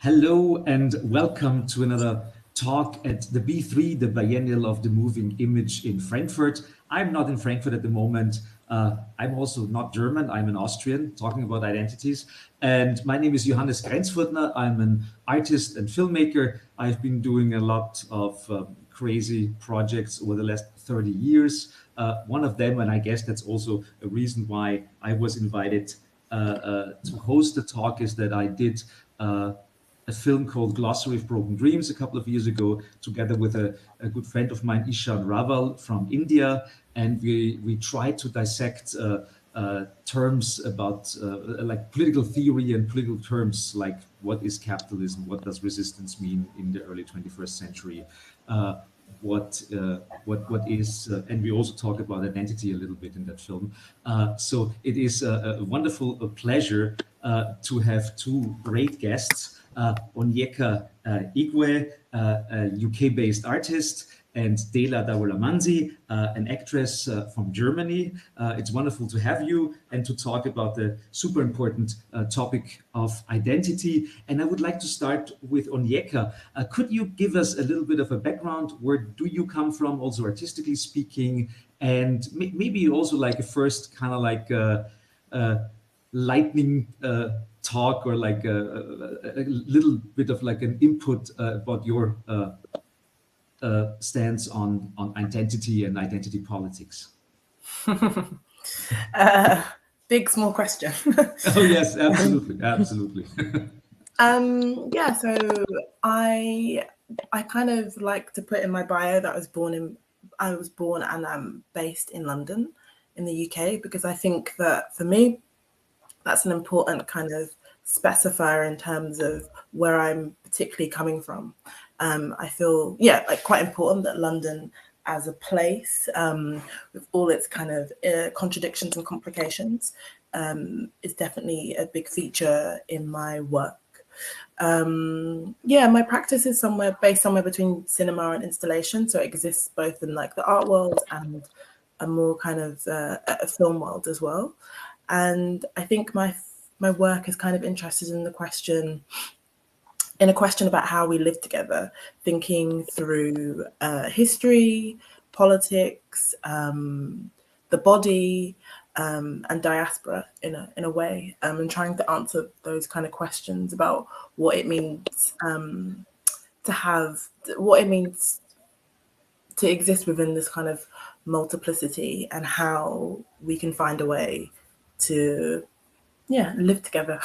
Hello and welcome to another talk at the B3, the Biennial of the Moving Image in Frankfurt. I'm not in Frankfurt at the moment. I'm also not German, I'm an Austrian, talking about identities. And my name is Johannes Grenzfurtner. I'm an artist and filmmaker. I've been doing a lot of crazy projects over the last 30 years. One of them, and I guess that's also a reason why I was invited to host the talk, is that I did a film called Glossary of Broken Dreams a couple of years ago, together with a good friend of mine, Ishan Raval from India. And we tried to dissect terms about like political theory and political terms, like what is capitalism, what does resistance mean in the early 21st century, what is, and we also talk about identity a little bit in that film. So it is a wonderful pleasure to have two great guests. Onyeka Igwe, a UK-based artist, and Dela Debulamanzi, an actress from Germany. It's wonderful to have you and to talk about the super important topic of identity. And I would like to start with Onyeka. Could you give us a little bit of a background? Where do you come from, also artistically speaking? And maybe also like a first kind of like lightning talk, or like a little bit of like an input about your stance on identity and identity politics. Big, small question. Oh yes, absolutely, absolutely. Yeah, so I kind of like to put in my bio that I was born and I'm based in London, in the UK, because I think that for me, that's an important kind of specifier in terms of where I'm particularly coming from. I feel, like quite important that London as a place, with all its kind of contradictions and complications, is definitely a big feature in my work. My practice is based somewhere between cinema and installation, so it exists both in like the art world and a more kind of a film world as well. And I think my work is kind of interested in a question about how we live together, thinking through history, politics, the body, and diaspora in a way, and trying to answer those kind of questions about what it means to exist within this kind of multiplicity, and how we can find a way to live together.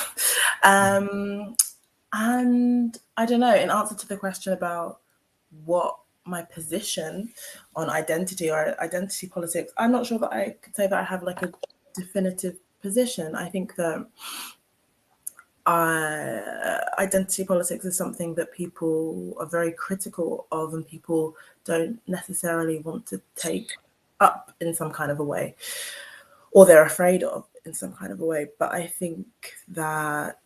And I don't know, in answer to the question about what my position on identity or identity politics, I'm not sure that I could say that I have like a definitive position. I think that identity politics is something that people are very critical of, and people don't necessarily want to take up in some kind of a way, or they're afraid of in some kind of a way. But I think that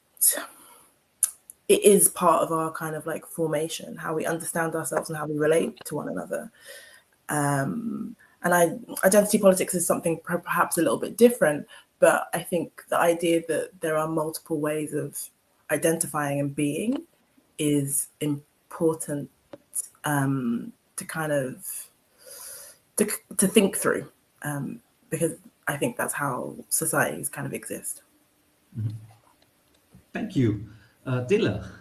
it is part of our kind of like formation, how we understand ourselves and how we relate to one another. And identity politics is something perhaps a little bit different, but I think the idea that there are multiple ways of identifying and being is important to kind of to think through, because I think that's how societies kind of exist. Mm-hmm. Thank you. Dela.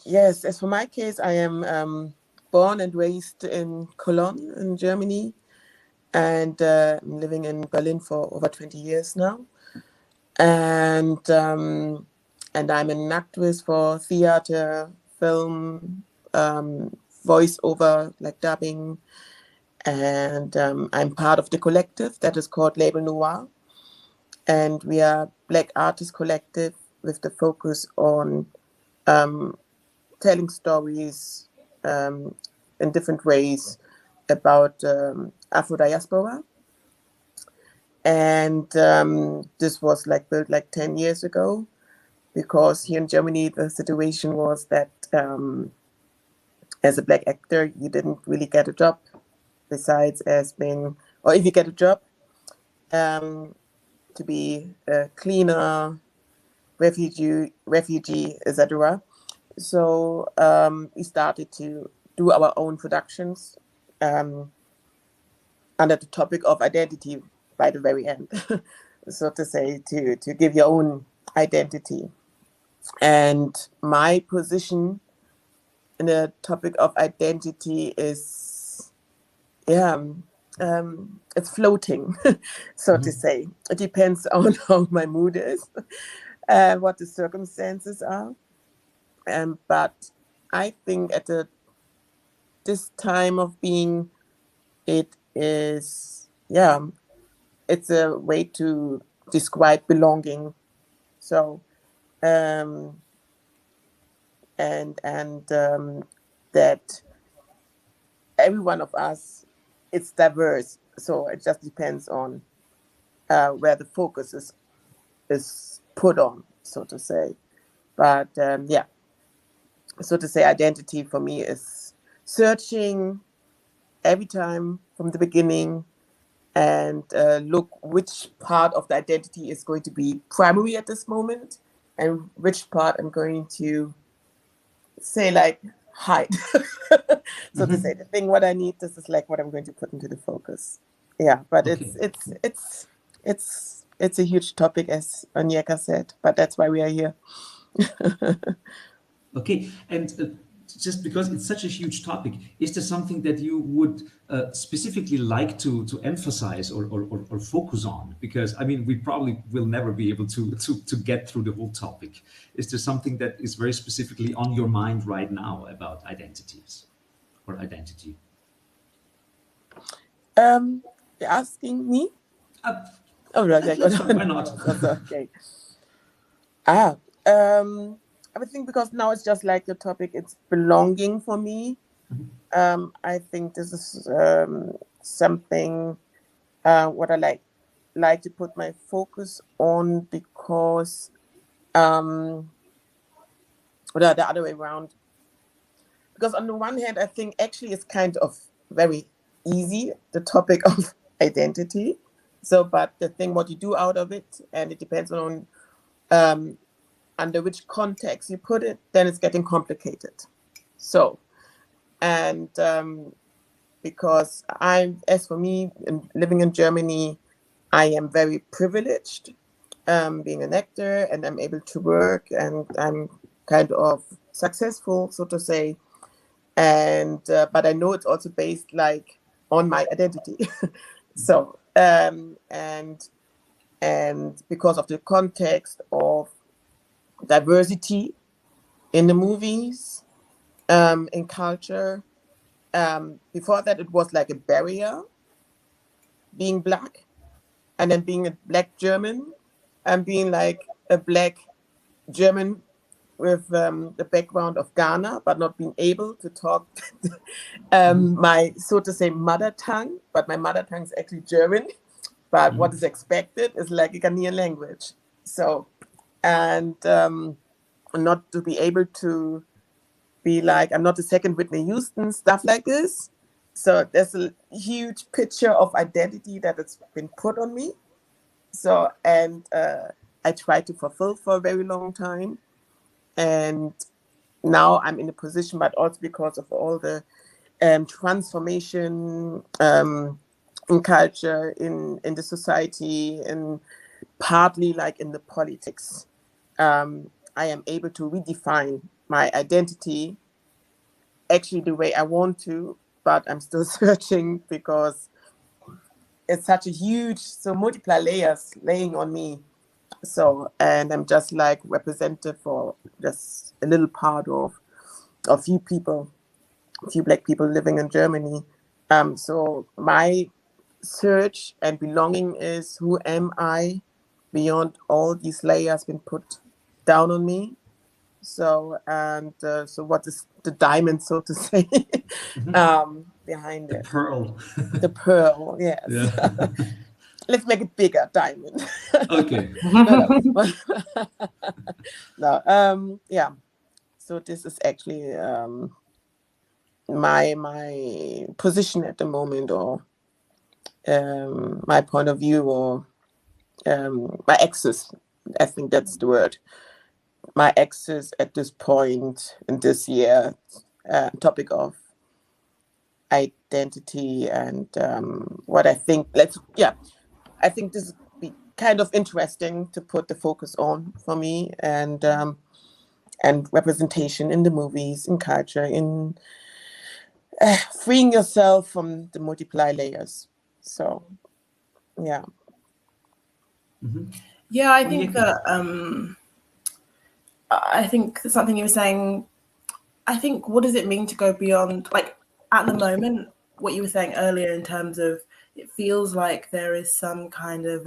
Yes, as for my case, I am born and raised in Cologne in Germany, and I'm living in Berlin for over 20 years now. And I'm an actress for theater, film, voiceover, like dubbing. And I'm part of the collective that is called Label Noir. And we are Black Artist Collective with the focus on telling stories in different ways about Afro diaspora. And this was like built like 10 years ago, because here in Germany, the situation was that as a Black actor, you didn't really get a job besides as being, or if you get a job, to be a cleaner, refugee, etc. So we started to do our own productions under the topic of identity by the very end, so to say, to give your own identity. And my position in the topic of identity is, it's floating, so to say. It depends on how my mood is, what the circumstances are. But I think at this time of being, it is, it's a way to describe belonging. So, that every one of us, it's diverse. So it just depends on where the focus is put on, so to say. But so to say, identity for me is searching every time from the beginning and look which part of the identity is going to be primary at this moment and which part I'm going to say like hide. So to say, the thing what I need, this is like what I'm going to put into the focus. Yeah, but Okay. it's a huge topic, as Onyeka said, but that's why we are here. Okay, and just because it's such a huge topic, is there something that you would specifically like to emphasize or focus on? Because I mean, we probably will never be able to get through the whole topic. Is there something that is very specifically on your mind right now about identities or identity? You're asking me? Oh, right. Why not? Okay. I think because now it's just like the topic, it's belonging for me. I think this is something what I like to put my focus on, because the other way around. Because on the one hand, I think actually it's kind of very easy, the topic of identity. So, but the thing what you do out of it, and it depends on under which context you put it, then it's getting complicated. So, and because as for me, living in Germany, I am very privileged, being an actor, and I'm able to work, and I'm kind of successful, so to say. And but I know it's also based like on my identity. So and because of the context of diversity in the movies, in culture. Before that, it was like a barrier, being Black, and then being a Black German, and being like a Black German with the background of Ghana, but not being able to talk my, so to say, mother tongue. But my mother tongue is actually German. But what is expected is like a Ghanaian language. So, and not to be able to be like, I'm not a second Whitney Houston, stuff like this. So there's a huge picture of identity that has been put on me. So, and I tried to fulfill for a very long time. And now I'm in a position, but also because of all the transformation in culture, in the society, and partly like in the politics, I am able to redefine my identity actually the way I want to, but I'm still searching because it's such a huge, so multiple layers laying on me. So, and I'm just like representative for just a little part of a few people, a few Black people living in Germany. So my search and belonging is, who am I beyond all these layers been put down on me? So, and so what is the diamond, so to say, behind The it? pearl. The pearl, yes. Yeah. Let's make it bigger, diamond. Okay. No, yeah. So this is actually my position at the moment, or my point of view, or my axis, I think that's the word. My axis at this point in this year, topic of identity and what I think. I think this would be kind of interesting to put the focus on for me, and representation in the movies, in culture, in freeing yourself from the multiply layers. So, yeah. Mm-hmm. Yeah, I think that I think something you were saying, I think, what does it mean to go beyond, like, at the moment, what you were saying earlier in terms of, it feels like there is some kind of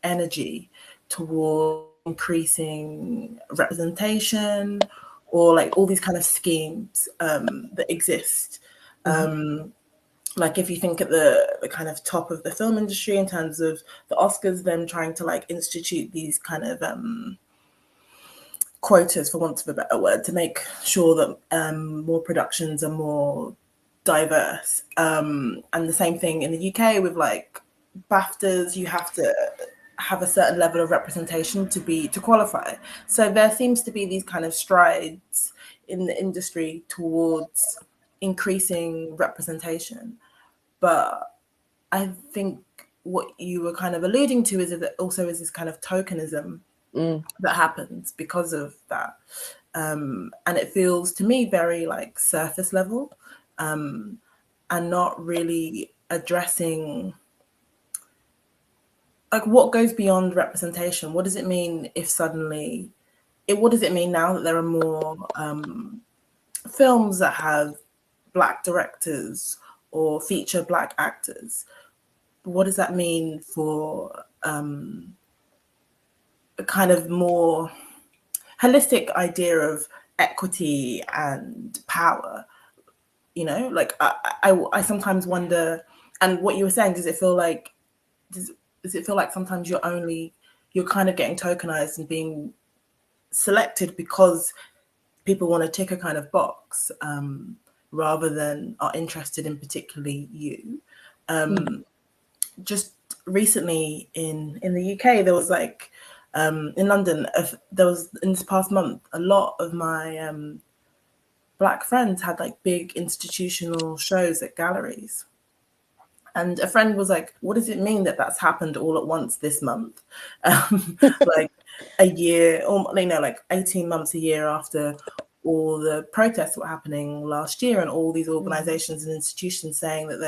energy toward increasing representation, or like all these kind of schemes that exist. Like if you think at the kind of top of the film industry in terms of the Oscars, them trying to like institute these kind of quotas, for want of a better word, to make sure that more productions are more diverse. And the same thing in the UK with like BAFTAs, you have to have a certain level of representation to qualify. So there seems to be these kind of strides in the industry towards increasing representation. But I think what you were kind of alluding to is that also is this kind of tokenism that happens because of that. And it feels to me very like surface level, and not really addressing like what goes beyond representation. What does it mean if suddenly what does it mean now that there are more films that have Black directors or feature Black actors? What does that mean for a kind of more holistic idea of equity and power? You know, like I sometimes wonder, and what you were saying, does it feel like sometimes you're kind of getting tokenized and being selected because people want to tick a kind of box, rather than are interested in particularly you. Just recently in the UK, there was like in London, there was in this past month, a lot of my Black friends had like big institutional shows at galleries. And a friend was like, what does it mean that that's happened all at once this month? Like a year, or like 18 months, a year after all the protests were happening last year, and all these organizations and institutions saying that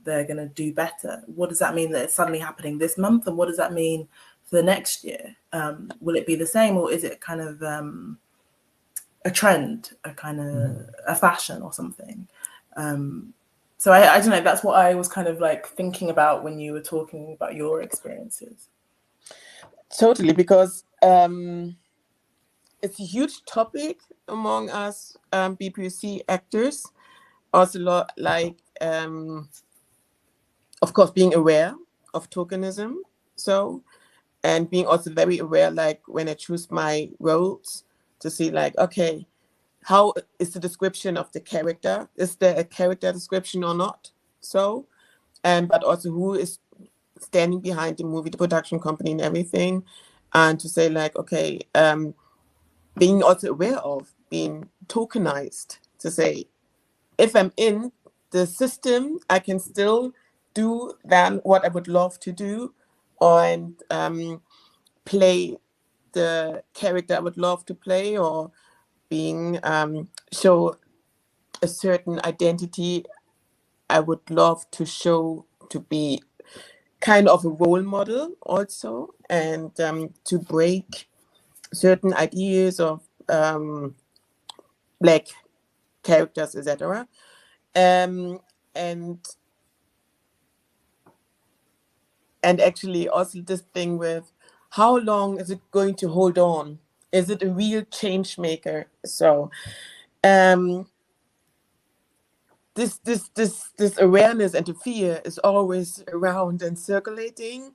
they're gonna do better. What does that mean that it's suddenly happening this month? And what does that mean for the next year? Will it be the same, or is it kind of a trend, a kind of a fashion or something? So I don't know, that's what I was kind of like thinking about when you were talking about your experiences. Totally, because it's a huge topic among us BPC actors. Also, like, of course, being aware of tokenism. So, and being also very aware, like when I choose my roles, to see like, okay, how is the description of the character? Is there a character description or not? So, but also who is standing behind the movie, the production company and everything. And to say like, okay, being also aware of being tokenized, to say, if I'm in the system, I can still do then what I would love to do, and play the character I would love to play, or being show a certain identity I would love to show, to be kind of a role model also, and to break certain ideas of Black characters, etc. And actually also this thing with how long is it going to hold on? Is it a real change maker? So this awareness and the fear is always around and circulating.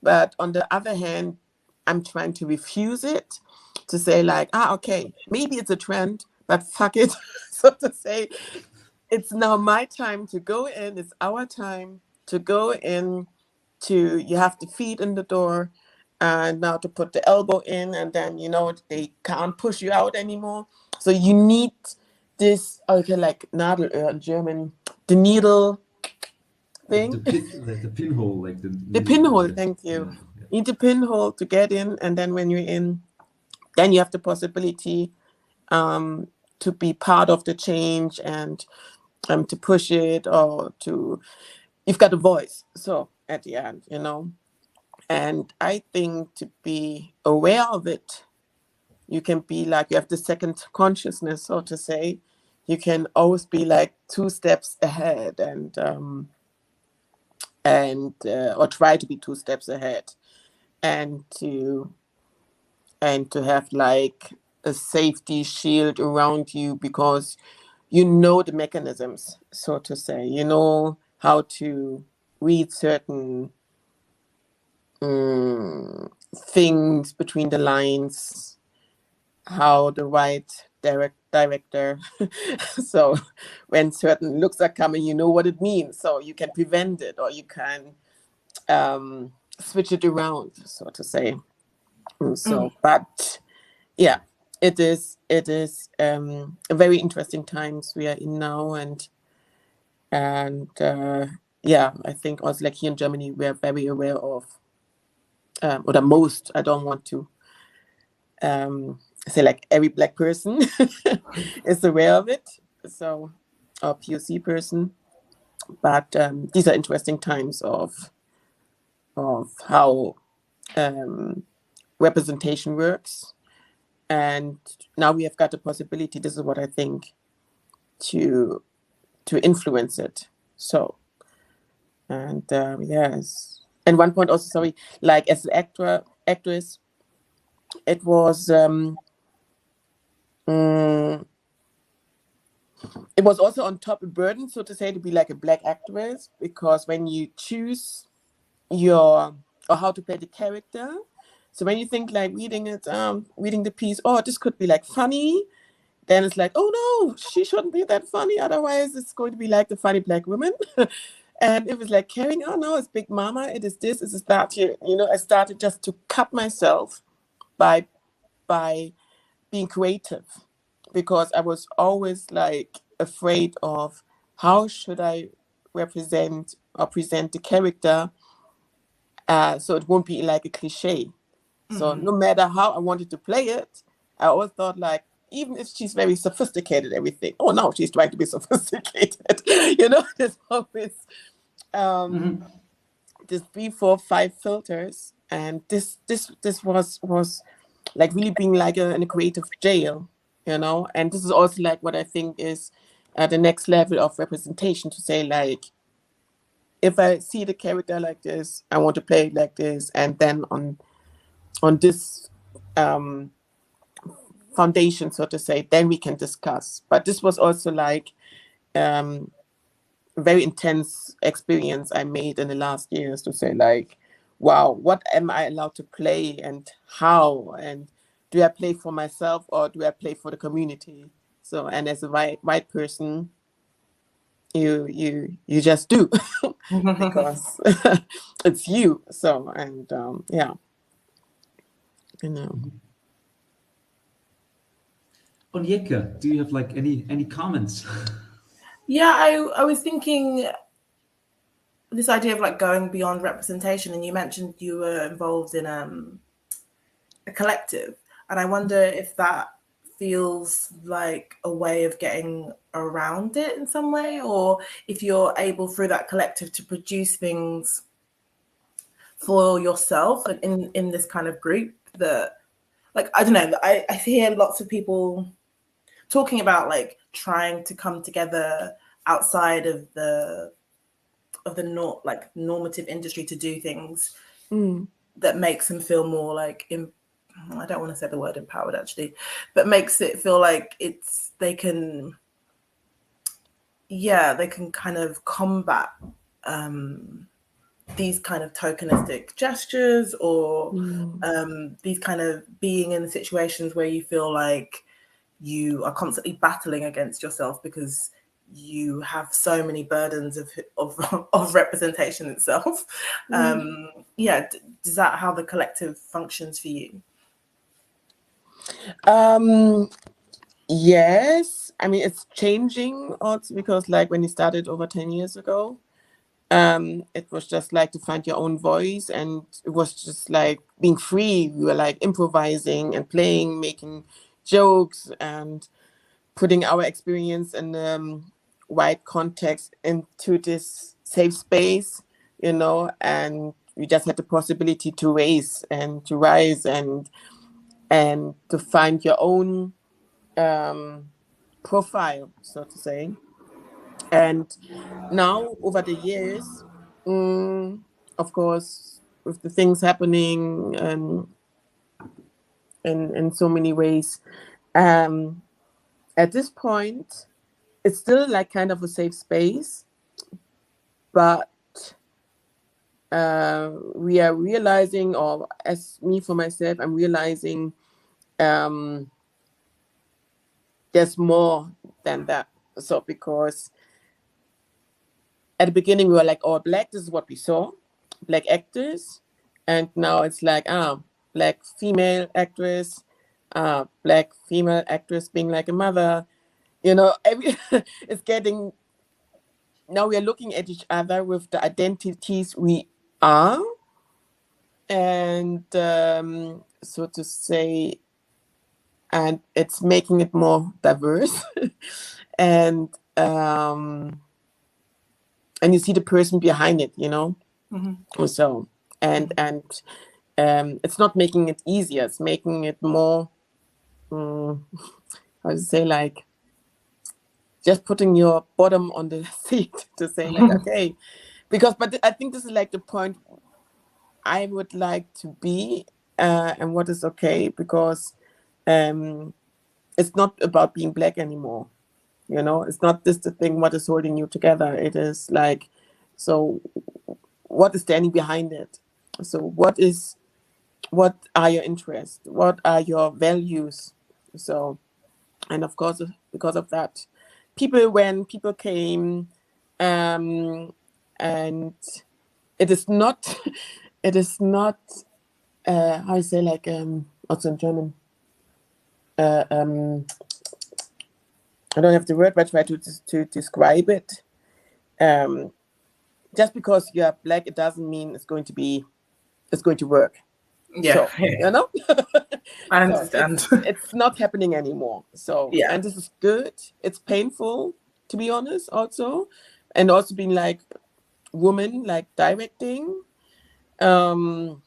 But on the other hand, I'm trying to refuse it, to say like, okay, maybe it's a trend, but fuck it. So to say, it's now my time to go in. It's our time to go in. You have the feet in the door, and now to put the elbow in, and then, you know, they can't push you out anymore. So you need this, okay, like Nadelöhr in German, the needle thing. The pinhole, like the The pinhole, thank you. Yeah. You need the pinhole to get in, and then when you're in, then you have the possibility to be part of the change and to push it, or you've got a voice. So at the end, you know, and I think to be aware of it, you can be like, you have the second consciousness, so to say. You can always be like 2 steps ahead, or try to be 2 steps ahead, and to have like a safety shield around you, because you know the mechanisms, so to say. You know how to read certain things between the lines, how the right director so when certain looks are coming, you know what it means, so you can prevent it, or you can switch it around, so to say. So but yeah, it is a very interesting times we are in now, and yeah, I think also, like here in Germany, we are very aware of, or the most, I don't want to say like every Black person is aware of it, so, or POC person, but these are interesting times of how representation works, and now we have got the possibility, this is what I think, to influence it. So, and yes, and one point also, sorry, like as an actress, it was it was also on top a burden, so to say, to be like a Black actress, because when you choose or how to play the character, so when you think like reading the piece, oh, this could be like funny, then it's like, oh no, she shouldn't be that funny, otherwise it's going to be like the funny Black woman. And it was like carrying, oh no, it's Big Mama, it is this, it is that. You know, I started just to cut myself by being creative, because I was always like afraid of how should I represent or present the character, so it won't be like a cliche. So no matter how I wanted to play it, I always thought like, even if she's very sophisticated, everything, oh no, she's trying to be sophisticated. You know, there's always this 3, 4, 5 filters, and this was like really being like in a creative jail, you know. And this is also like what I think is the next level of representation, to say like, if I see the character like this, I want to play it like this, and then on this foundation, so to say, then we can discuss. But this was also like a very intense experience I made in the last years, to say like, wow, what am I allowed to play, and how, and do I play for myself or do I play for the community? So, and as a white person, you just do because it's you. So, and yeah, you know. Onyeka, do you have like any comments? Yeah, I was thinking this idea of like going beyond representation, and you mentioned you were involved in a collective, and I wonder if that feels like a way of getting around it in some way, or if you're able through that collective to produce things for yourself and in this kind of group that, like, I don't know, I hear lots of people talking about like trying to come together outside of the normative industry to do things that makes them feel more like I don't want to say the word empowered actually, but makes it feel like they can kind of combat these kind of tokenistic gestures, or these kind of being in situations where you feel like you are constantly battling against yourself because you have so many burdens of representation itself. Is that how the collective functions for you? Yes, I mean, it's changing also, because like when you started over 10 years ago, it was just like to find your own voice, and it was just like being free. We were like improvising and playing, making jokes, and putting our experience in wide context into this safe space, you know, and we just had the possibility to raise and to rise and to find your own profile, so to say. And now over the years, of course, with the things happening in so many ways, at this point, it's still like kind of a safe space, but we are realizing, or as me for myself, I'm realizing there's more than that. So because at the beginning we were like, oh, Black, this is what we saw, Black actors, and now it's like, Black female actress, Black female actress being like a mother, you know, it's getting, now we are looking at each other with the identities we are, and so to say, and it's making it more diverse. And you see the person behind it, you know. So and it's not making it easier, it's making it more how to say, like just putting your bottom on the seat to say like, okay, because but I think this is like the point I would like to be, and what is okay, because it's not about being Black anymore, you know. It's not just the thing what is holding you together. It is like, so what is standing behind it? So what are your interests? What are your values? So, and of course, because of that, when people came, and it is not how I say, like also in German, I don't have the word, but I try to describe it. Just because you're Black, it doesn't mean it's going to work. Yeah, so, you know. I understand. It's not happening anymore. So yeah, and this is good. It's painful, to be honest, also, and also being like woman, like directing. Then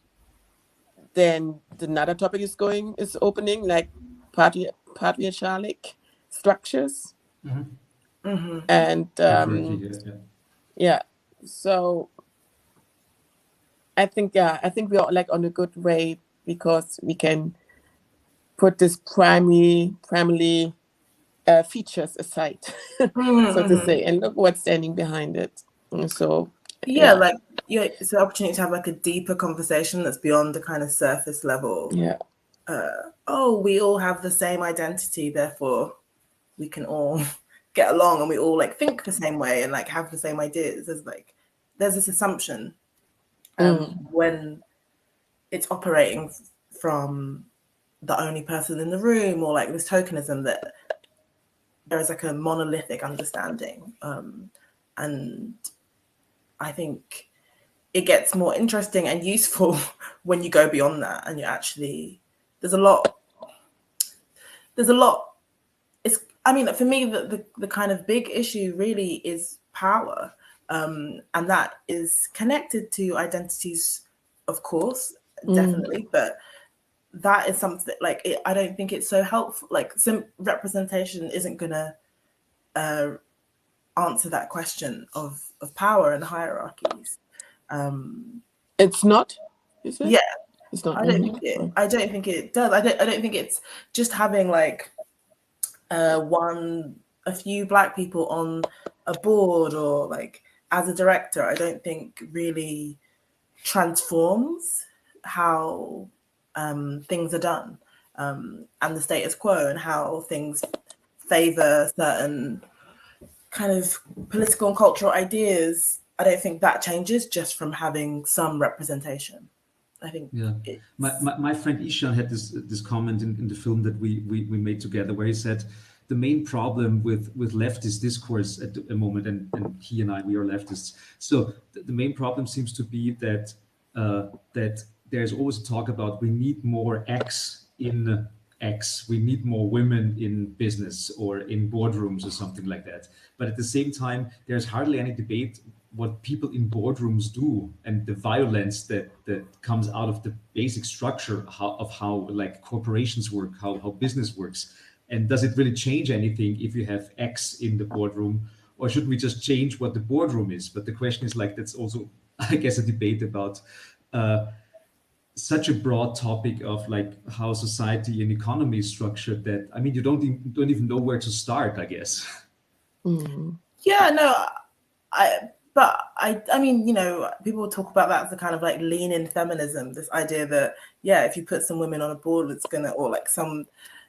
another topic is opening, like patriarchalic structures. And yeah, so I think we are like on a good way, because we can put this primary features aside, so to say, and look what's standing behind it. And so like it's an opportunity to have like a deeper conversation that's beyond the kind of surface level. We all have the same identity, therefore we can all get along, and we all like think the same way and like have the same ideas. There's this assumption when it's operating from the only person in the room, or like this tokenism, that there is like a monolithic understanding. And I think it gets more interesting and useful when you go beyond that, and you actually, there's a lot. I mean, for me, the kind of big issue really is power. And that is connected to identities, of course, definitely, but that is something like I don't think it's so helpful. Like, some representation isn't gonna answer that question of power and hierarchies. It's not, is it? Yeah, it's not. I don't think it. I don't think it does. I don't think it's just having like a few Black people on a board, or like as a director. I don't think really transforms how things are done, and the status quo, and how things favor certain kind of political and cultural ideas, I don't think that changes just from having some representation. I think my friend Ishan had this comment in the film that we made together, where he said the main problem with leftist discourse at the moment, and he and I, we are leftists. So the main problem seems to be that that there's always a talk about we need more X in X, we need more women in business or in boardrooms or something like that. But at the same time, there's hardly any debate what people in boardrooms do and the violence that comes out of the basic structure of how like corporations work, how business works. And does it really change anything if you have X in the boardroom, or should we just change what the boardroom is? But the question is like, that's also, I guess, a debate about such a broad topic of like how society and economy is structured that, I mean, you don't even know where to start, I guess. Mm-hmm. Yeah, no, I mean, you know, people talk about that as a kind of like lean in feminism, this idea that, yeah, if you put some women on a board, it's gonna, or like some,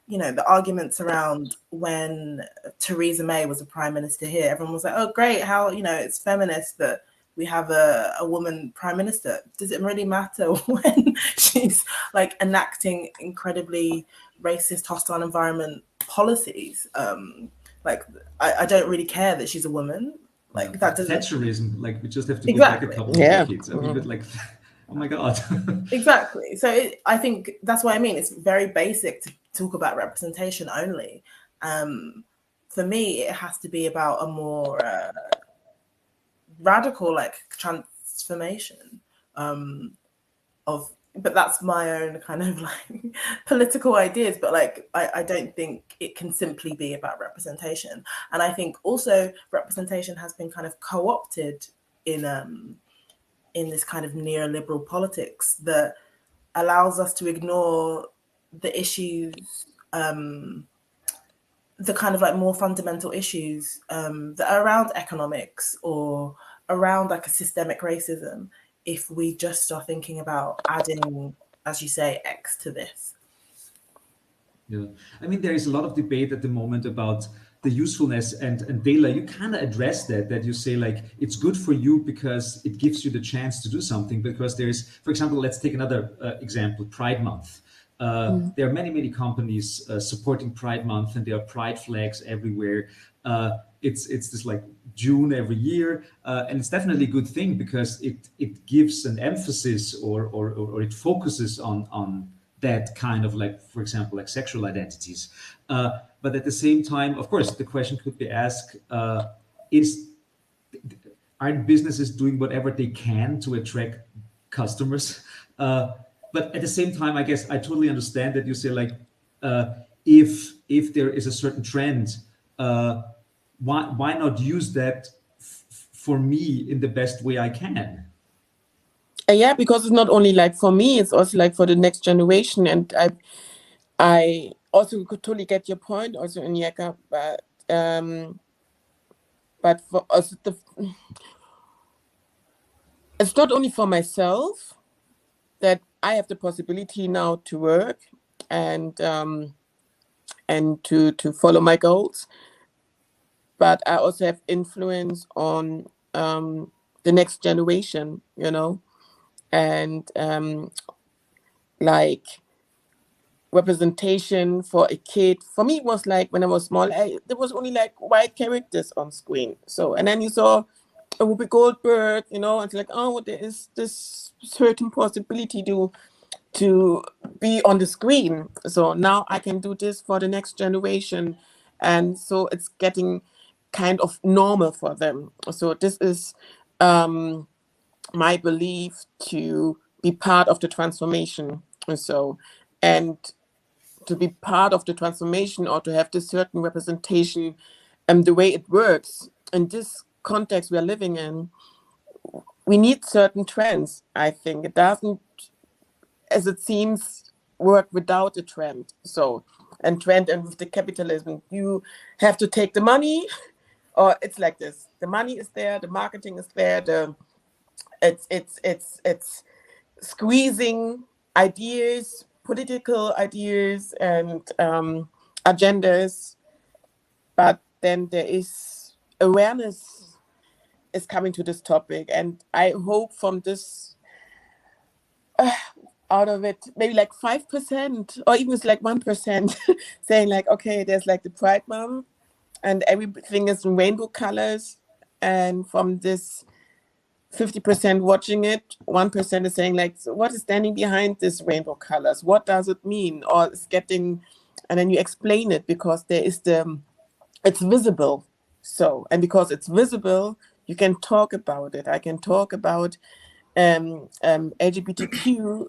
you know, the arguments around when Theresa May was a prime minister here, everyone was like, oh, great, how, you know, it's feminist that we have a woman prime minister. Does it really matter when she's like enacting incredibly racist, hostile environment policies? Like, I don't really care that she's a woman. Like that doesn't. Thatcherism, like we just have to go Exactly. back a couple of decades. I mean, but like, oh my God. Exactly. So I think that's what I mean. It's very basic to talk about representation only. For me, it has to be about a more radical like transformation of, but that's my own kind of like political ideas, but like I don't think it can simply be about representation. And I think also representation has been kind of co-opted in this kind of neoliberal politics that allows us to ignore the issues, the kind of like more fundamental issues that are around economics or around like a systemic racism, if we just are thinking about adding, as you say, X to this. Yeah, I mean, there is a lot of debate at the moment about the usefulness, and Dela, you kind of address that you say like it's good for you because it gives you the chance to do something, because there's, for example, let's take another example, Pride Month. There are many companies supporting Pride Month, and there are pride flags everywhere. It's this like June every year, and it's definitely a good thing because it gives an emphasis or it focuses on that kind of like, for example, like sexual identities. But at the same time, of course, the question could be asked: aren't businesses doing whatever they can to attract customers? But at the same time, I guess I totally understand that you say like, if there is a certain trend, why not use that for me in the best way I can? Yeah, because it's not only like for me, it's also like for the next generation. And I also could totally get your point, also Onyeka, but for us, it's not only for myself that I have the possibility now to work and to follow my goals, but I also have influence on the next generation, you know, and like representation for a kid. For me, it was like when I was small, there was only like white characters on screen. So, and then you saw a Whoopi Goldberg, you know, it's like, oh, there is this certain possibility to be on the screen. So now I can do this for the next generation. And so it's getting kind of normal for them. So this is my belief, to be part of the transformation. So, and to be part of the transformation or to have this certain representation, the way it works in this context we are living in, we need certain trends. I think it doesn't, as it seems, work without a trend. So, and with the capitalism, you have to take the money, or it's like this: the money is there, the marketing is there, it's squeezing ideas, political ideas, and agendas. But then there is awareness is coming to this topic, and I hope from this, out of it, maybe like 5% or even it's like 1% saying like, okay, there's like the Pride Month and everything is in rainbow colors, and from this 50% watching it, 1% is saying like, so what is standing behind this rainbow colors? What does it mean? Or it's getting, and then you explain it because there is it's visible. So, and because it's visible, you can talk about it. I can talk about LGBTQ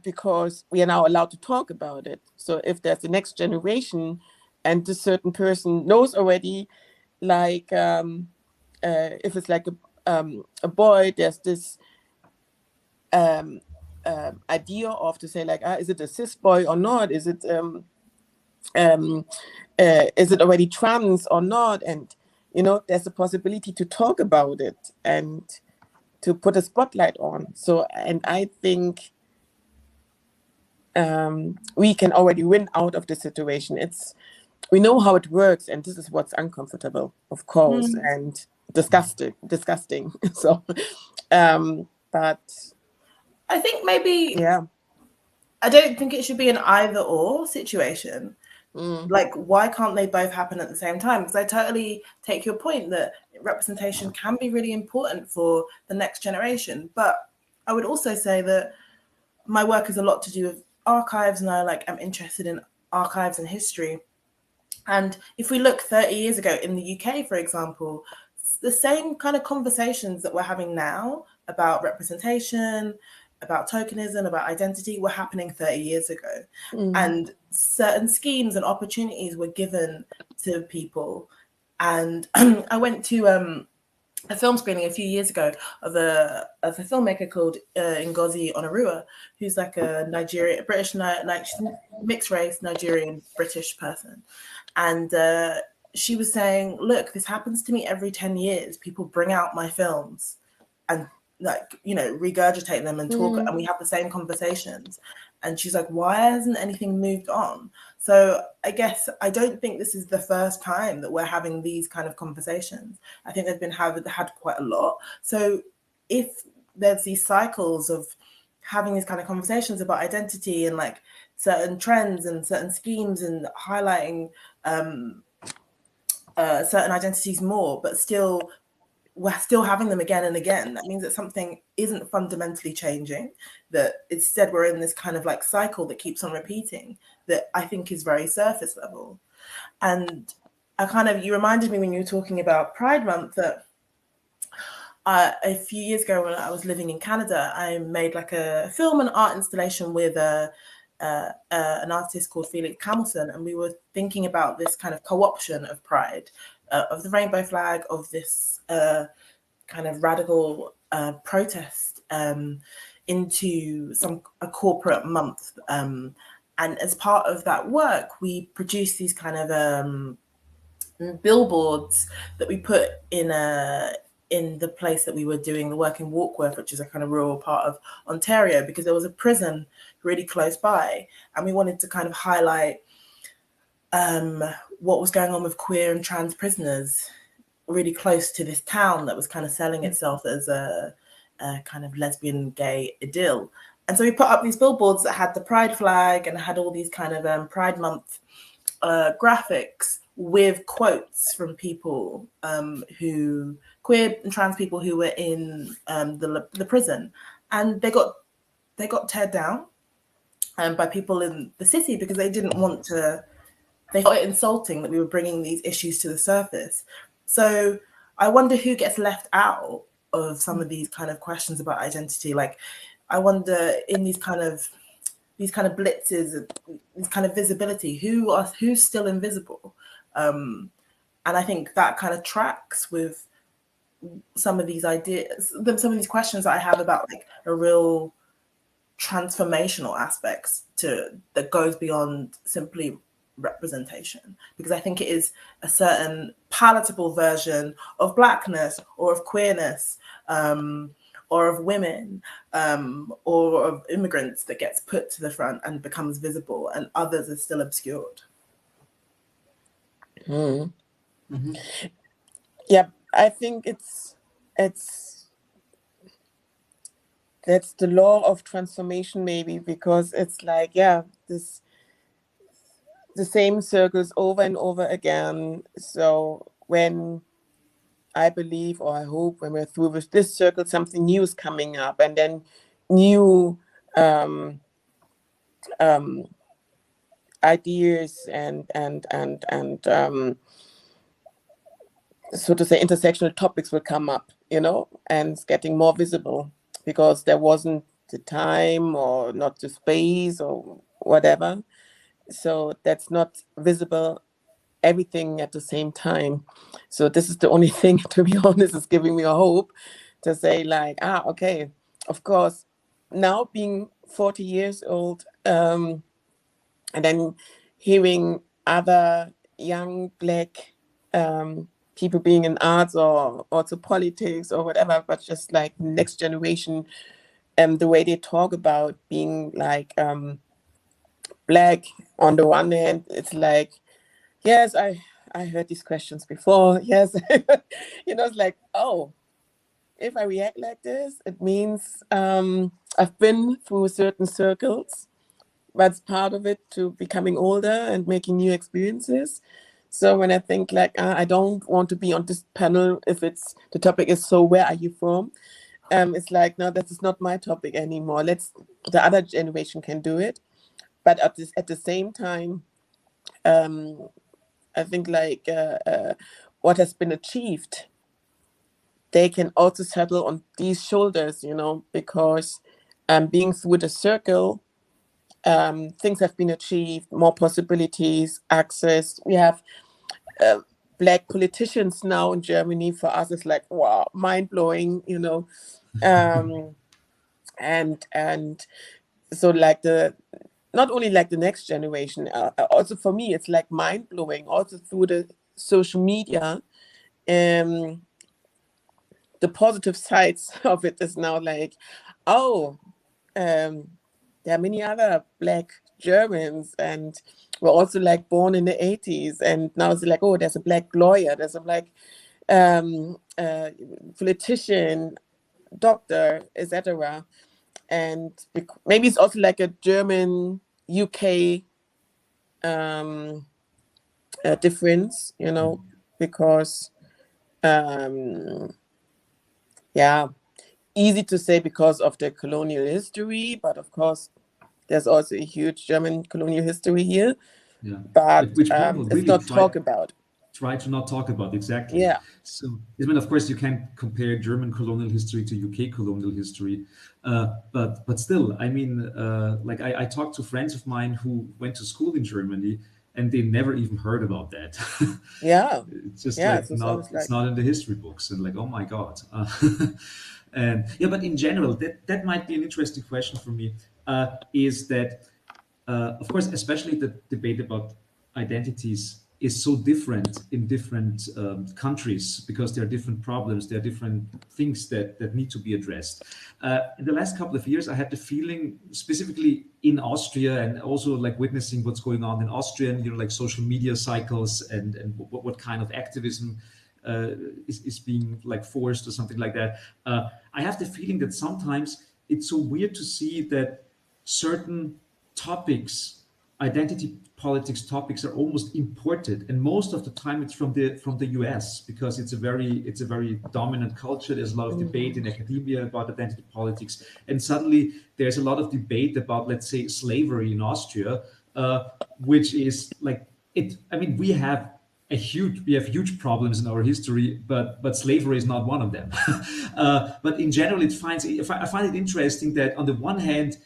because we are now allowed to talk about it. So if there's the next generation and this certain person knows already, like if it's like a boy, there's this idea of to say like, is it a cis boy or not? Is it already trans or not? And there's a possibility to talk about it and to put a spotlight on. So, and I think we can already win out of the situation. We know how it works, and this is what's uncomfortable, of course, and disgusting. So, but I think maybe, yeah, I don't think it should be an either or situation. Like, why can't they both happen at the same time? Because I totally take your point that representation can be really important for the next generation. But I would also say that my work has a lot to do with archives, and I'm interested in archives and history. And if we look 30 years ago in the UK, for example, the same kind of conversations that we're having now about representation, about tokenism, about identity were happening 30 years ago. And certain schemes and opportunities were given to people. And I went to a film screening a few years ago of a filmmaker called Ngozi Onorua, who's like a British, like mixed race Nigerian British person. And she was saying, look, this happens to me every 10 years. People bring out my films and regurgitate them and talk, and we have the same conversations. And she's like, why hasn't anything moved on? So I guess I don't think this is the first time that we're having these kind of conversations. I think they've been had quite a lot. So if there's these cycles of having these kind of conversations about identity and like certain trends and certain schemes and highlighting certain identities more, but we're still having them again and again, that means that something isn't fundamentally changing, that instead we're in this kind of like cycle that keeps on repeating, that I think is very surface level. And you reminded me when you were talking about Pride Month that a few years ago when I was living in Canada, I made like a film and art installation with an artist called Felix Camelson, and we were thinking about this kind of co-option of Pride, of the rainbow flag, of this kind of radical protest into a corporate month. And as part of that work, we produced these kind of billboards that we put in the place that we were doing the work in Warkworth, which is a kind of rural part of Ontario, because there was a prison really close by, and we wanted to kind of highlight what was going on with queer and trans prisoners really close to this town that was kind of selling itself as a kind of lesbian gay idyll. And so we put up these billboards that had the pride flag and had all these kind of Pride Month graphics with quotes from people queer and trans people who were in the prison, and they got teared down by people in the city because they didn't want to. They thought it insulting that we were bringing these issues to the surface. So I wonder who gets left out of some of these kind of questions about identity. Like, I wonder in these kind of blitzes, this kind of visibility, who's still invisible. And I think that kind of tracks with some of these ideas, some of these questions that I have about like a real transformational aspects that goes beyond simply representation, because I think it is a certain palatable version of blackness or of queerness or of women or of immigrants that gets put to the front and becomes visible, and others are still obscured. Yeah, I think that's the law of transformation, maybe, because it's like, yeah, the same circles over and over again. So when I believe, or I hope, when we're through with this circle, something new is coming up, and then new ideas and so to say, intersectional topics will come up, and it's getting more visible because there wasn't the time or not the space or whatever. So that's not visible everything at the same time. So this is the only thing, to be honest, is giving me a hope to say like, okay, of course, now being 40 years old, and then hearing other young Black people being in arts or also politics or whatever, but just like next generation, the way they talk about being like Black, on the one hand, it's like, yes, I heard these questions before. Yes, it's like, oh, if I react like this, it means I've been through certain circles. That's part of it, to becoming older and making new experiences. So when I think like, I don't want to be on this panel if the topic is, so where are you from? It's like, no, this is not my topic anymore. The other generation can do it. But at the same time, I think like what has been achieved, they can also settle on these shoulders, because being through the circle, things have been achieved, more possibilities, access. We have Black politicians now in Germany. For us, it's like, wow, mind blowing, and so like not only like the next generation, also for me, it's like mind blowing. Also through the social media, the positive sides of it is now like, oh, there are many other Black Germans, and were also like born in the 80s, and now it's like, oh, there's a Black lawyer, there's a Black politician, doctor, etc. And maybe it's also like a German UK difference, because easy to say because of the colonial history, but of course there's also a huge German colonial history here. Yeah, but which people it's really not talked about. Try to not talk about, exactly. Yeah. So, I mean, of course, you can't compare German colonial history to UK colonial history, but still, I mean, like I talked to friends of mine who went to school in Germany, and they never even heard about that. Yeah. It's just Yeah, like so it's not in the history books, and like, oh my God. And yeah, but in general, that might be an interesting question for me. Is that of course, especially the debate about identities is so different in different countries, because there are different problems, there are different things that need to be addressed. In the last couple of years, I had the feeling, specifically in Austria, and also like witnessing what's going on in Austria, and like social media cycles and what kind of activism is being like forced or something like that. I have the feeling that sometimes it's so weird to see that certain topics, identity politics topics, are almost imported, and most of the time it's from the US, because it's a very dominant culture. There's a lot of debate in academia about identity politics, and suddenly there's a lot of debate about, let's say, slavery in Austria, which is like it. I mean, we have huge problems in our history, but slavery is not one of them. But in general, I find it interesting that on the one hand,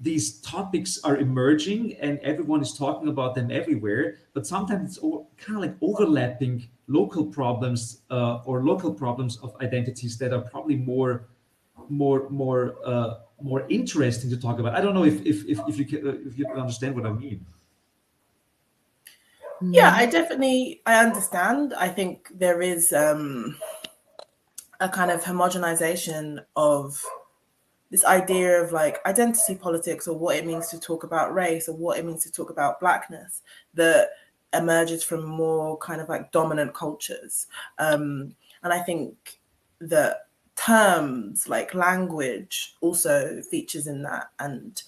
these topics are emerging and everyone is talking about them everywhere, but sometimes it's kind of like overlapping local problems, or local problems of identities that are probably more interesting to talk about. I don't know if you can understand what I mean. Yeah, I understand. I think there is a kind of homogenization of this idea of like identity politics, or what it means to talk about race, or what it means to talk about Blackness, that emerges from more kind of like dominant cultures. And I think that terms like language also features in that. And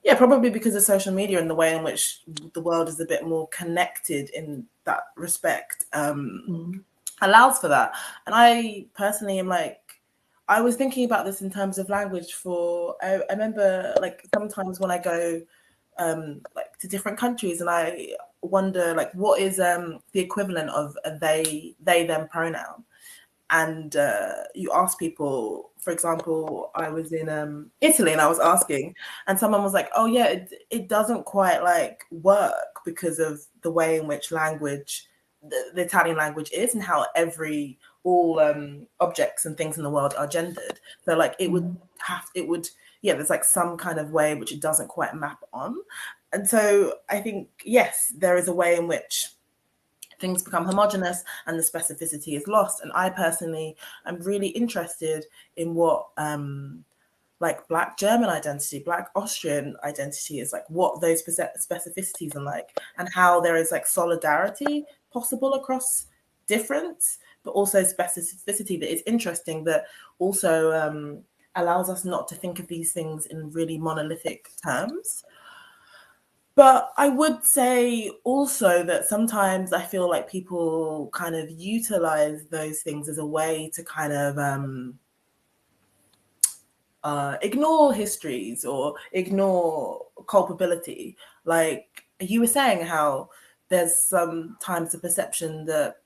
yeah, probably because of social media and the way in which the world is a bit more connected in that respect, allows for that. And I personally am like, I was thinking about this in terms of language I remember like sometimes when I go like to different countries and I wonder like what is the equivalent of a they them pronoun. And you ask people, for example, I was in Italy and I was asking, and someone was like, oh yeah, it doesn't quite like work because of the way in which language, the Italian language is, and how all objects and things in the world are gendered. So like there's like some kind of way which it doesn't quite map on. And so I think, yes, there is a way in which things become homogenous and the specificity is lost. And I personally am really interested in what like Black German identity, Black Austrian identity is like, what those specificities are like, and how there is like solidarity possible across difference, but also specificity that is interesting, that also allows us not to think of these things in really monolithic terms. But I would say also that sometimes I feel like people kind of utilize those things as a way to kind of ignore histories or ignore culpability. Like you were saying, how there's sometimes the perception that,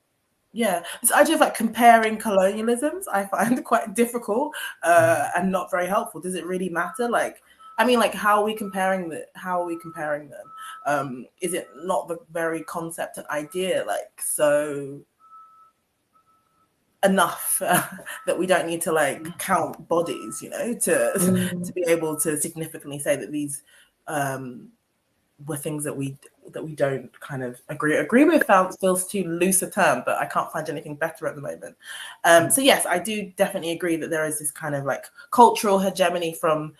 yeah, this idea of like comparing colonialisms, I find quite difficult and not very helpful. Does it really matter? Like, I mean, like, how are we comparing them? Is it not the very concept and idea, like, so enough that we don't need to like count bodies, you know, to be able to significantly say that these were things that we don't kind of agree with? Feels too loose a term, but I can't find anything better at the moment. So yes, I do definitely agree that there is this kind of like cultural hegemony from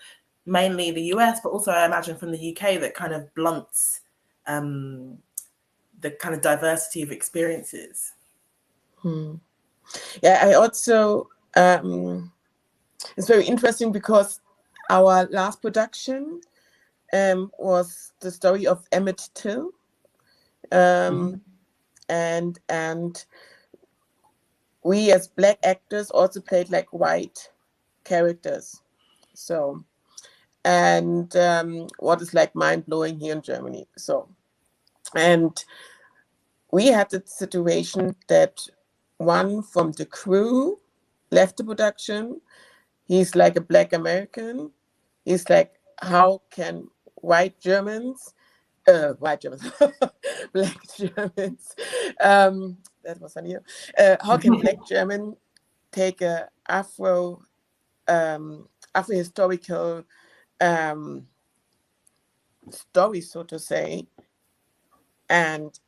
mainly the US, but also I imagine from the UK, that kind of blunts the kind of diversity of experiences. Yeah, I also, it's very interesting because our last production was the story of Emmett Till, and we as Black actors also played like white characters. So, and what is like mind-blowing here in Germany. So, and we had the situation that one from the crew left the production. He's like a Black American. He's like, how can Black Germans, that was funny. How can Black German take a Afro-historical story, so to say, and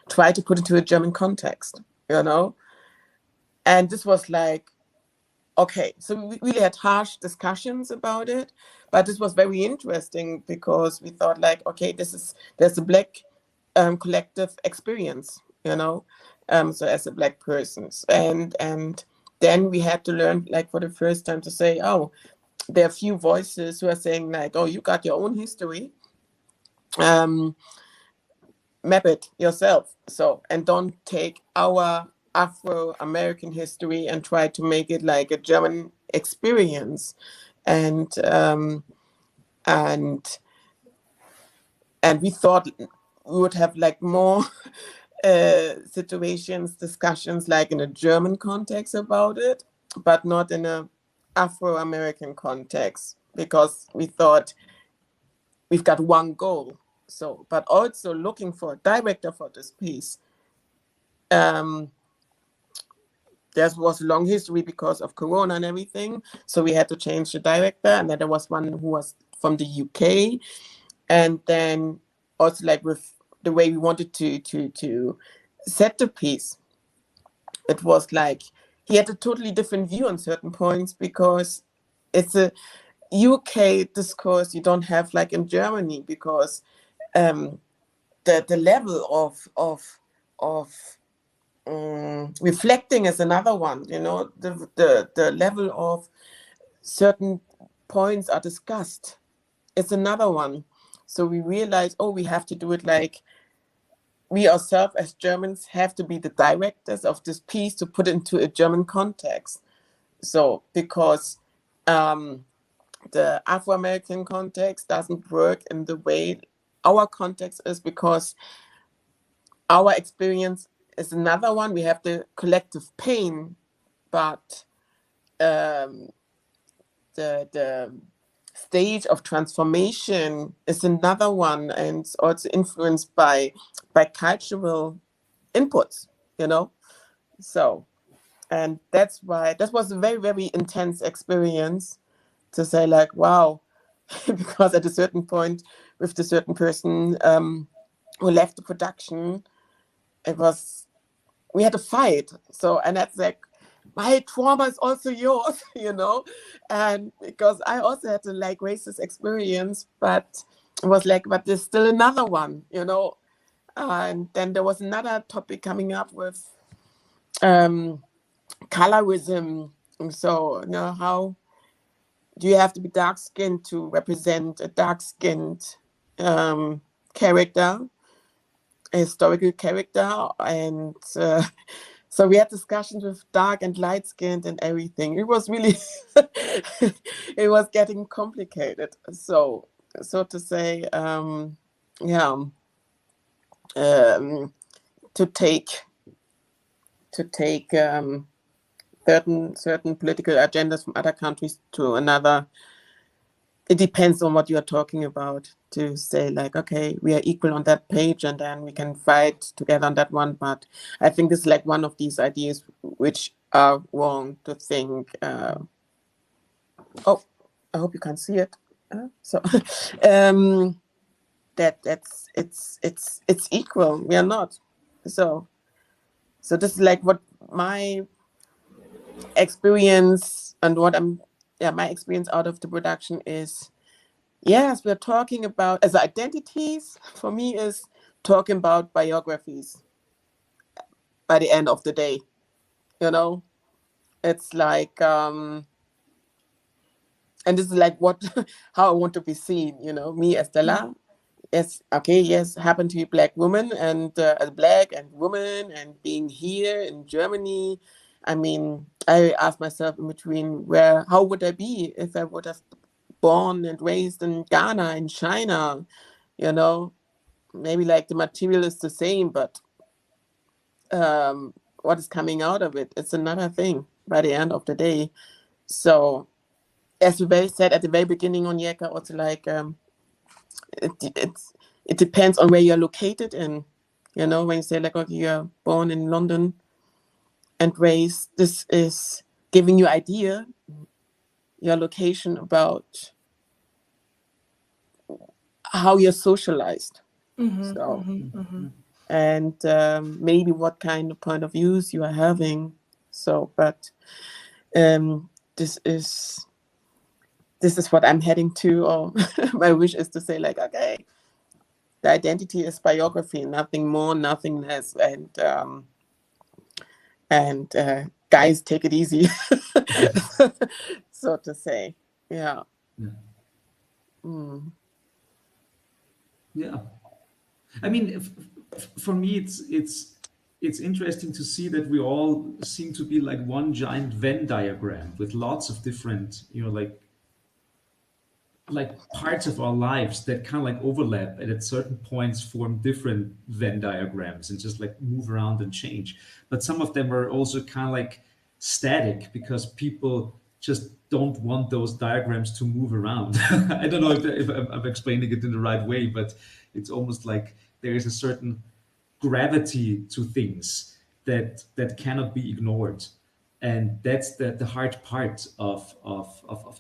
try to put it to a German context, you know? And this was like, okay, so we really had harsh discussions about it, but this was very interesting because we thought like, okay, there's a Black collective experience, you know, so as a Black person, and then we had to learn like for the first time to say, oh, there are few voices who are saying like, oh, you got your own history, map it yourself, so, and don't take our Afro-American history and try to make it like a German experience, and we thought we would have like more discussions like in a German context about it, but not in a Afro-American context, because we thought we've got one goal. So, but also looking for a director for this piece. There was a long history because of Corona and everything. So we had to change the director, and then there was one who was from the UK. And then also like with the way we wanted to set the piece, it was like he had a totally different view on certain points because it's a UK discourse you don't have like in Germany, because the level of reflecting is another one. You know, the level of certain points are discussed. It's another one. So we realize, oh, we have to do it like we ourselves as Germans have to be the directors of this piece to put into a German context. So because the Afro-American context doesn't work in the way our context is, because our experience is another one. We have the collective pain, but the stage of transformation is another one, and also influenced by cultural inputs, you know. So, and that's why that was a very, very intense experience to say, like, wow, because at a certain point with the certain person who left the production, we had a fight. So, and that's like, my trauma is also yours, you know, and because I also had to like racist experience, but it was like, but there's still another one, you know. And then there was another topic coming up with colorism. So, you know, how do you have to be dark skinned to represent a dark skinned character, a historical character? And so we had discussions with dark and light skinned and everything. It was really, it was getting complicated. So to say, to take certain political agendas from other countries to another, it depends on what you are talking about, to say like, okay, we are equal on that page and then we can fight together on that one. But I think this is like one of these ideas which are wrong to think. Oh, I hope you can see it. It's equal. We are not. So this is like what my experience and what my experience out of the production is. Yes, we're talking about, as identities, for me, is talking about biographies by the end of the day. You know, it's like, and this is like how I want to be seen, you know, me as Dela. Yes, okay, yes, happen to be Black woman and a Black and woman and being here in Germany. I mean, I asked myself in between, how would I be if I would have born and raised in Ghana, in China, you know? Maybe like the material is the same, but what is coming out of it, it's another thing by the end of the day. So as we said at the very beginning, Onyeka, also like, it depends on where you're located in, you know, when you say like, okay, you're born in London and raised, this is giving you idea, your location, about how you're socialized. And maybe what kind of point of views you are having. So, but this is what I'm heading to, or my wish is to say like, okay, the identity is biography, nothing more, nothing less. And guys, take it easy, so to say. Yeah. Yeah. I mean, for me, it's interesting to see that we all seem to be like one giant Venn diagram with lots of different, you know, like parts of our lives that kind of like overlap and at certain points form different Venn diagrams and just like move around and change. But some of them are also kind of like static because people just don't want those diagrams to move around. I don't know if I'm explaining it in the right way, but it's almost like there is a certain gravity to things that cannot be ignored. And that's the hard part of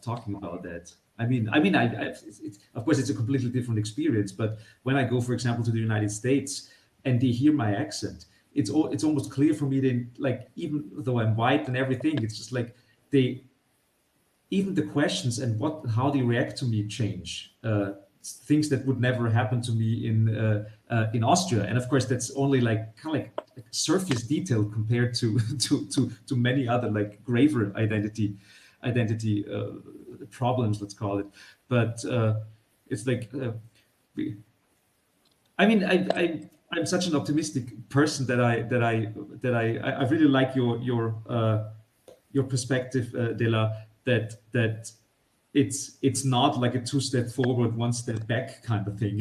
talking about that. I mean, of course, it's a completely different experience. But when I go, for example, to the United States and they hear my accent, it's almost clear for me that, like, even though I'm white and everything, it's just like even the questions and how they react to me change things that would never happen to me in Austria. And of course, that's only like kind of like surface detail compared to to many other like graver identity problems, let's call it. But it's like I mean, I'm such an optimistic person that I really like your perspective, Dela, that it's not like a 2-step forward, 1 step back kind of thing.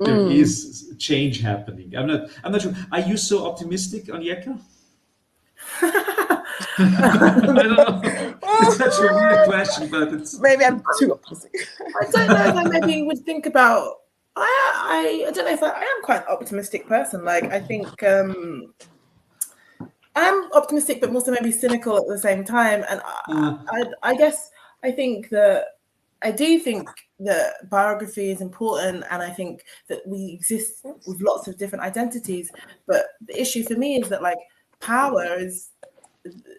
There is change happening. I'm not sure. Are you so optimistic, Onyeka? I don't know. It's such a weird question, but it's maybe I'm too optimistic. I don't know if I maybe would think about. I don't know if I am quite an optimistic person. Like I think I'm optimistic, but also maybe cynical at the same time. And I guess I think that I do think that biography is important, and I think that we exist with lots of different identities. But the issue for me is that like power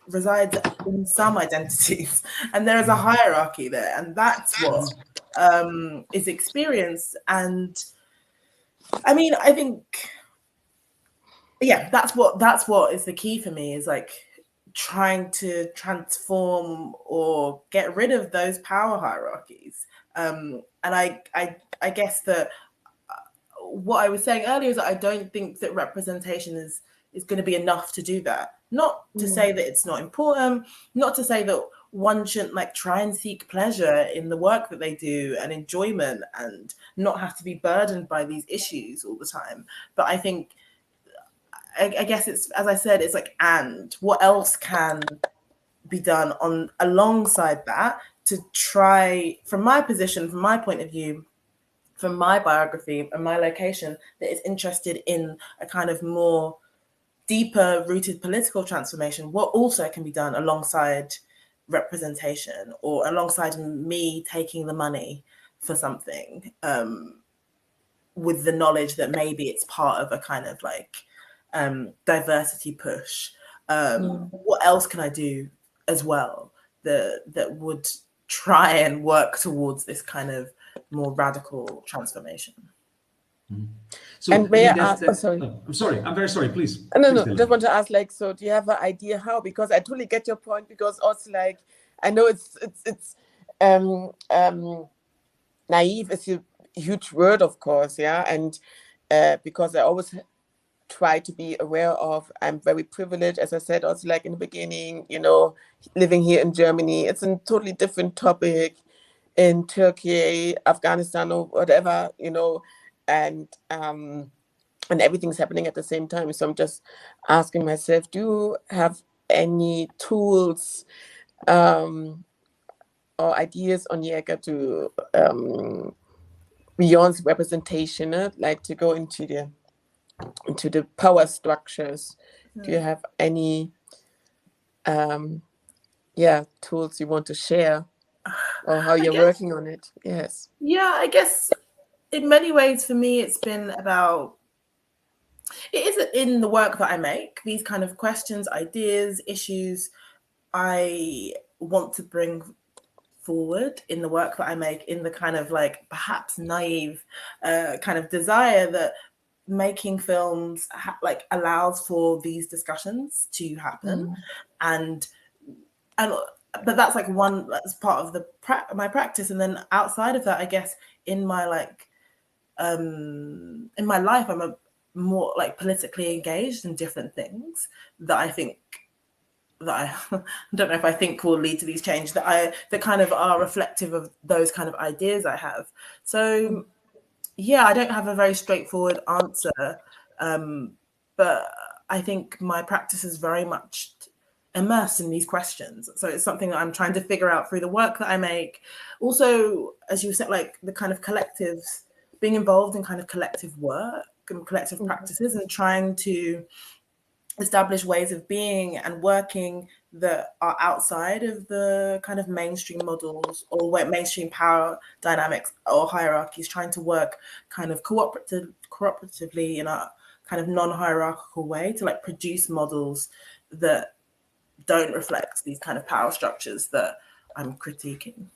resides in some identities, and there is a hierarchy there, and that's what is experienced. And I mean, I think, yeah, that's what is the key for me, is like trying to transform or get rid of those power hierarchies. And I guess that what I was saying earlier is that I don't think that representation is going to be enough to do that. Not to say that it's not important, not to say that one shouldn't like try and seek pleasure in the work that they do and enjoyment and not have to be burdened by these issues all the time. But I think, I guess it's, as I said, it's like, and what else can be done alongside that to try, from my position, from my point of view, from my biography and my location, that is interested in a kind of more deeper rooted political transformation, what also can be done alongside representation or alongside me taking the money for something, with the knowledge that maybe it's part of a kind of like diversity push. What else can I do as well that would try and work towards this kind of more radical transformation? So, and may I ask? Sorry. I'm sorry. I'm very sorry. Please. No. Please, just want to ask, like, so do you have an idea how? Because I totally get your point. Because also, like, I know it's naive is a huge word, of course, yeah, and because I always try to be aware of, I'm very privileged, as I said, also like in the beginning, you know, living here in Germany, it's a totally different topic in Turkey, Afghanistan, or whatever, you know, and everything's happening at the same time. So I'm just asking myself, do you have any tools or ideas on Onyeka to beyond representation, like to go into the power structures? Do you have any tools you want to share, or how you're working on it? Yes. Yeah, I guess in many ways for me it's been about, it is in the work that I make, these kind of questions, ideas, issues I want to bring forward in the work that I make, in the kind of like perhaps naive kind of desire that making films like allows for these discussions to happen. And but that's like that's part of my practice. And then outside of that, I guess in my like in my life, I'm a more like politically engaged in different things that I think that I don't know if I think will lead to these changes that kind of are reflective of those kind of ideas I have. So yeah, I don't have a very straightforward answer, but I think my practice is very much immersed in these questions. So it's something that I'm trying to figure out through the work that I make. Also, as you said, like the kind of collectives, being involved in kind of collective work and collective practices, and trying to establish ways of being and working that are outside of the kind of mainstream models or mainstream power dynamics or hierarchies, trying to work kind of cooperatively in a kind of non-hierarchical way to like produce models that don't reflect these kind of power structures that I'm critiquing.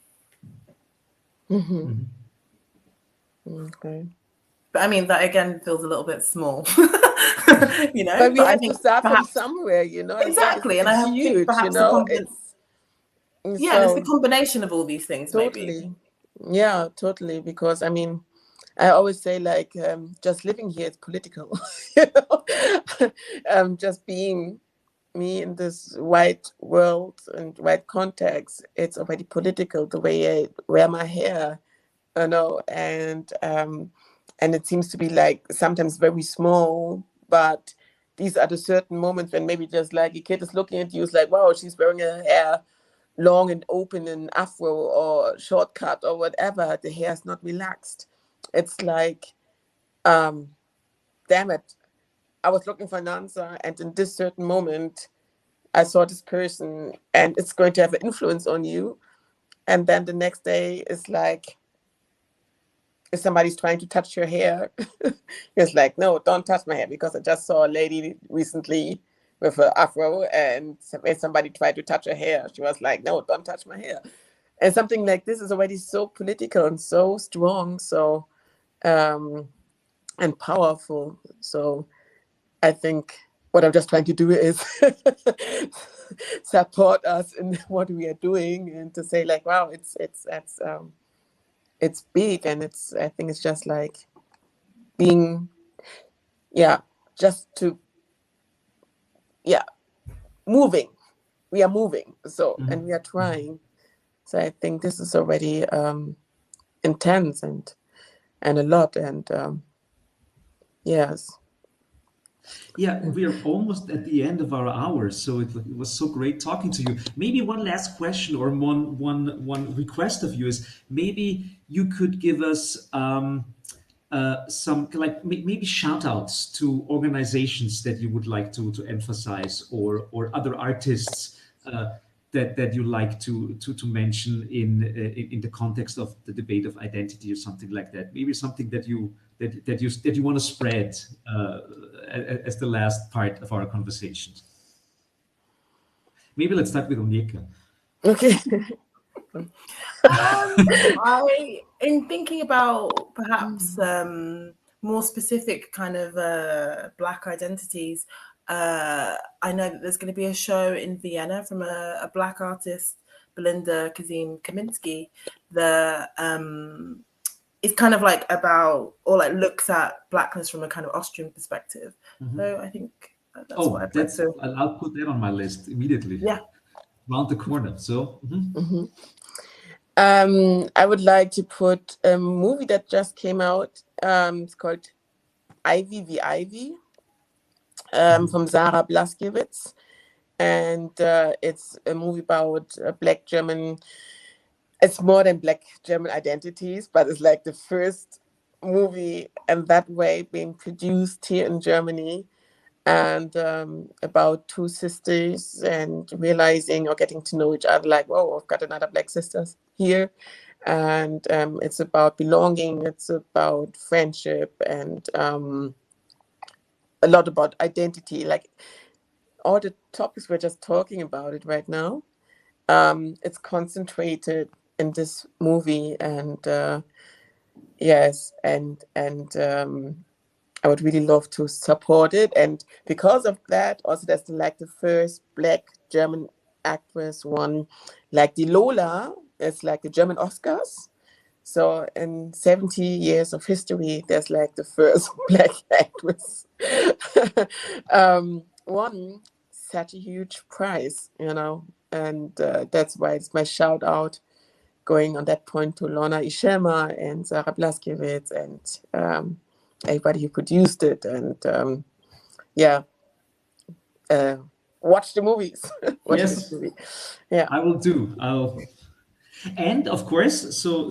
Okay. But I mean, that again feels a little bit small, you know. But we have I think to start perhaps, from somewhere, you know. exactly, and I It's think huge, you perhaps know. and it's the So combination of all these things, maybe. totally, yeah, totally. Because I mean, I always say like just living here is political, you know. Just being me in this white world and white context, it's already political. The way I wear my hair, you know, and it seems to be like sometimes very small, but these are the certain moments when maybe just like a kid is looking at you, is like, wow, she's wearing her hair long and open and afro or shortcut or whatever. The hair is not relaxed. It's like, damn it, I was looking for an answer, and in this certain moment, I saw this person, and it's going to have an influence on you. And then the next day is like, if somebody's trying to touch your hair, it's like, no, don't touch my hair, because I just saw a lady recently with an afro, and when somebody tried to touch her hair, she was like, no, don't touch my hair. And something like this is already so political and so strong, so and powerful. So I think what I'm just trying to do is support us in what we are doing, and to say like, wow, it's big, and I think it's just like being, just to, moving. We are moving, so, and we are trying. So I think this is already intense and a lot, and yes. Yeah, we are almost at the end of our hour, so it was so great talking to you. Maybe one last question or one request of you is maybe you could give us some like maybe shout outs to organizations that you would like to emphasize, or other artists that you like to mention in the context of the debate of identity, or something like that. Maybe something that you want to spread as the last part of our conversation. Maybe let's start with Onyeka. Okay. In thinking about perhaps more specific kind of Black identities, I know that there's going to be a show in Vienna from a Black artist, Belinda Kazim Kaminsky. It's kind of like about, or like looks at Blackness from a kind of Austrian perspective. So I think that's what I'd like to. I'll put that on my list immediately. Yeah. Around the corner. So. I would like to put a movie that just came out. It's called Ivy the Ivy, from Sarah Blaskiewicz. And it's a movie about Black German. It's more than Black German identities, but it's like the first movie in that way being produced here in Germany, and about two sisters and realizing or getting to know each other, like, whoa, I've got another Black sisters here. And it's about belonging, it's about friendship, and a lot about identity, like all the topics we're just talking about it right now. It's concentrated in this movie, and yes, and I would really love to support it. And because of that, also that's like the first Black German actress won, like the Lola, it's like the German Oscars. So in 70 years of history, there's like the first Black actress won such a huge prize, you know. And that's why it's my shout out going on that point to Lorna Ishema and Sarah Blaskiewicz and everybody who produced it. And watch the movies. Yes, the movie. Yeah, I will do. And of course, so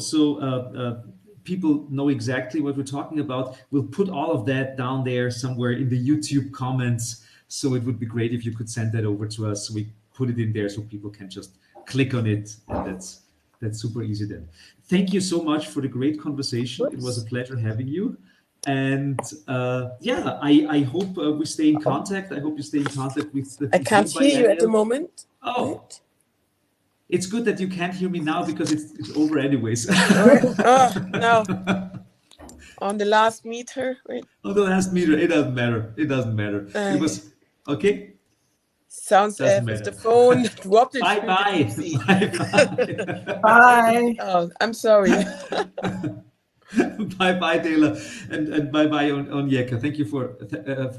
people know exactly what we're talking about. We'll put all of that down there somewhere in the YouTube comments. So it would be great if you could send that over to us. We put it in there so people can just click on it, and that's super easy then. Thank you so much for the great conversation. It was a pleasure having you. And I hope we stay in contact. I hope you stay in contact with the. I can't hear you at the moment. Oh. Right? It's good that you can't hear me now, because it's over anyways. Oh, no. on the last meter. Wait. On the last meter, it doesn't matter. It doesn't matter. It was okay. Sounds Doesn't as if matter. the phone dropped it. Bye-bye. Bye-bye. Bye. Oh, I'm sorry. Bye-bye, Dela, and bye-bye, Onyeka. Thank you for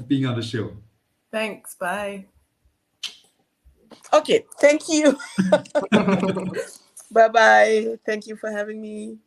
being on the show. Thanks. Bye. Okay, thank you. Bye-bye. Thank you for having me.